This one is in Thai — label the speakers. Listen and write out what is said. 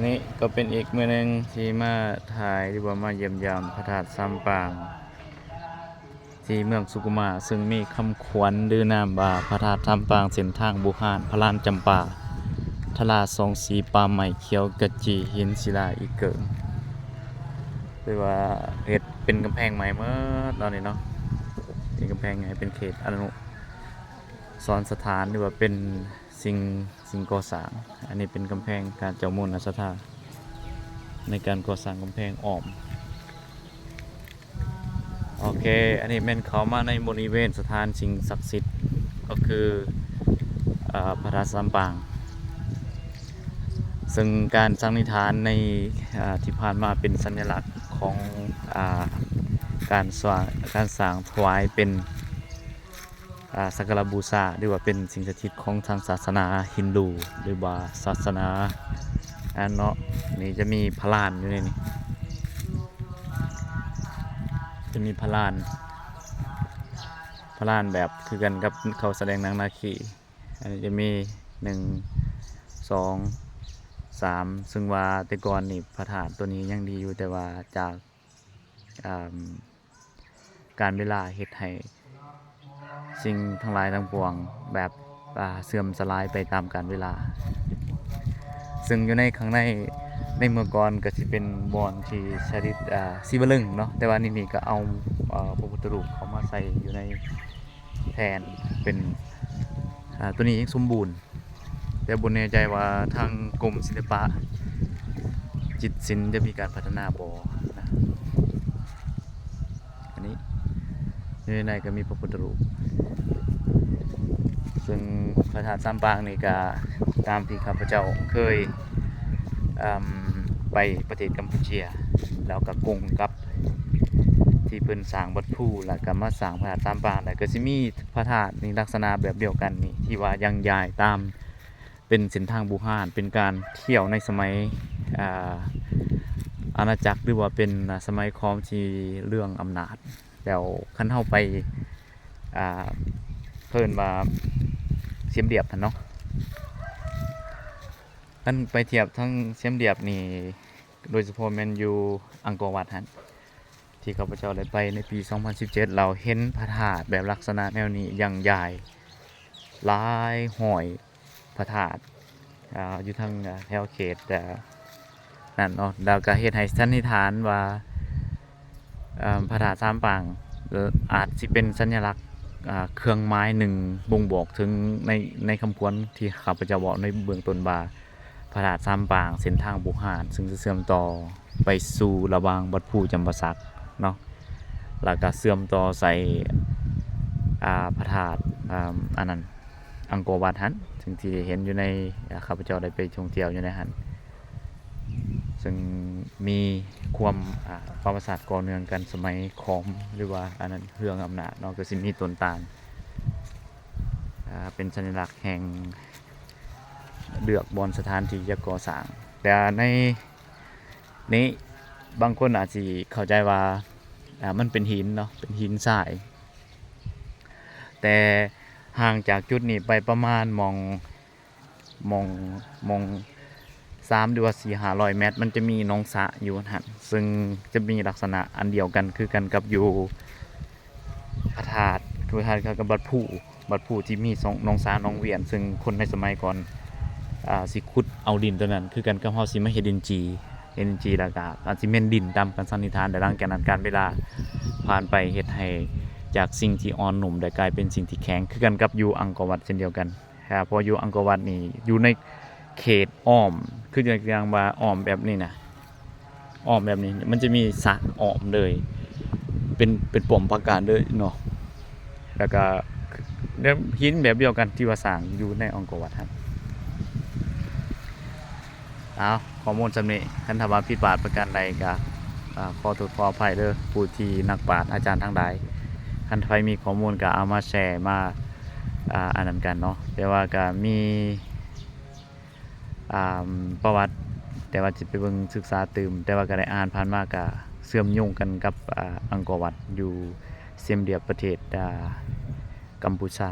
Speaker 1: นนี้ก็เป็นอีกมื้อหนึงที่มาถ่ายหรือว่ามาเยี่ยมยามพระธาตุซำปางที่เมืองสุกุมาซึ่งมีคำขวัญดื้อนามว่าพระธาตุซำปางเส้นทางบุหานพระลานจำปาทลาสองสีป่าไม้เขียวกะจีหินศิลาอีเกิงหรือว่าเฮ็ดเป็นกำแพงใหม่เมื่อตอนนี้เนาะเป็นกำแพงใหญ่เป็นเขตอนุสรณ์สถานหรือว่าเป็นสิ่งก่อสร้างอันนี้เป็นกำแพงการเจ้ามูลสถานในการก่อสร้างกำแพงอ้อมโอเคอันนี้แม่นเขามาในบริเวณสถานสิ่งศักดิ์สิทธิ์ก็คือพระธาตุซำปางซึ่งการสันนิษฐานในที่ผ่านมาเป็นสัญลักษณ์ของการสร้างถวายเป็นสักการบูชาหรือว่าเป็นสิ่งศักดิ์สิทธิ์ของทางศาสนาฮินดูหรือว่าศาสนาเนาะนี่จะมีพระลานอยู่ในนี้จะมีพระลานแบบคือกันกับเขาแสดงหนังนาคีอันนี้จะมี1 2 3ซึ่งว่าแต่ก่อนนี่พระธาตุตัวนี้ยังดีอยู่แต่ว่าจากการเวลาเฮ็ดให้สิ่งทั้งหลายทั้งปวงแบบเสื่อมสลายไปตามกาลเวลาซึ่งอยู่ในข้างในเมื่อก่อนก็สิเป็นบอนที่ชนิดศิวลึงเนาะแต่ว่านี่ก็เอาพระพุทธรูปเขามาใส่อยู่ในแทนเป็นตัวนี้ยังสมบูรณ์แต่บ่แน่ใจว่าทางกรมศิลปะจิตรศิลป์จะมีการพัฒนาบ่นะอันนี้ในก็มีพระพุทธรูปซึ่งพระธาตุซำปางนี่ก็ตามที่ข้าพเจ้าเคยไปประเทศกัมพูชาแล้วก็กงกับที่เพิ่นสร้างวัดภูแล้วก็มาสร้างพระธาตุซำปางแล้วก็สิมีพระธาตุนี่ลักษณะแบบเดียวกันนี่ที่ว่ายังย้ายตามเป็นเส้นทางบุหานเป็นการเที่ยวในสมัยอาณาจักรหรือว่าเป็นสมัยของที่เรื่องอำนาจแล้วคันเฮาไปเพิ่นว่าเสียมเรียบเนาะคันไปเทียบทั้งเสียมเรียบนี่โดยเฉพาะแม่นอยู่อังกอร์วัดหั่นที่ข้าพเจ้าได้ไปในปี 2017 เราเห็นพระธาตุแบบลักษณะแนวนี้อย่างใหญ่หลายห้อยพระธาตุอยู่ทางแถวเขตนั่นเนาะแล้วก็เฮ็ดให้สันนิษฐานว่าพระธาตุซำปางอาจสิเป็นสัญลักษณ์เครื่องไม้หนึ่งบ่งบอกถึงในคำขวัญที่ข้าพเจ้าบอกในเบื้องต้นว่าพระธาตุซำปางเส้นทางบุหานซึ่งจะเชื่อมต่อไปสู่ระหว่างวัดภูจำปาสักเนาะแล้วก็เชื่อมต่อใส่พระธาตุอันนั้นอังกอร์วัดหันซึ่งที่เห็นอยู่ในข้าพเจ้าได้ไปท่องเที่ยวอยู่ในหันซึ่งมีความประวัติศาสตร์ก่อเนื่องกันสมัยขอมหรือว่าอันนั้นเรื่องอำนาจเนาะก็สิมีต้นตาลเป็นสัญลักษณ์แห่งเลือกบอนสถานที่จะก่อสร้างแต่ในนี้บางคนอาจจะเข้าใจว่ามันเป็นหินเนาะเป็นหินทรายแต่ห่างจากจุดนี้ไปประมาณมอง3หรือว่า400-500 เมตรมันจะมีหนองสระอยู่หั่นซึ่งจะมีลักษณะอันเดียวกันคือกันกับอยู่พระธาตุกับวัดภูที่มีหนองสระหนองเวียนซึ่งคนในสมัยก่อนสิขุดเอาดินตัวนั้นคือกันกับเฮาสิมาเฮ็ดดินจีแล้วก็อาจสิแม่นดินตามการสันนิษฐานแต่หลังจากนั้นการเวลาผ่านไปเฮ็ดให้จากสิ่งที่อ่อนนุ่มได้กลายเป็นสิ่งที่แข็งคือกันกับอยู่อังกอร์วัดเช่นเดียวกันเพราะอยู่อังกอร์วัดนี่อยู่ในเขตอ้อมคืออย่างว่าอ้อมแบบนี้นะอ้อมแบบนี้มันจะมีสระอ้อมเลยเป็นป้อมปราการเลยเนาะแล้วก็หินแบบเดียวกันที่ว่าสร้างอยู่ในอังกอร์วัดครับข้อมูลสำนี้คันถ้าว่าผิดพลาดประการใดก็ขอโทษขออภัยเด้อผู้ที่นักปราชญ์อาจารย์ทั้งหลายคันใครมีข้อมูลก็เอามาแชร์มาอันนั้นกันเนาะแต่ว่าก็มีประวัติแต่ว่าจะไปเบิ่งศึกษาตื่มแต่ว่าก็ได้อ่านผ่านมาก็เชื่อมโยงกันกับอังกอร์วัดอยู่เซียมเรียบประเทศกัมพูชา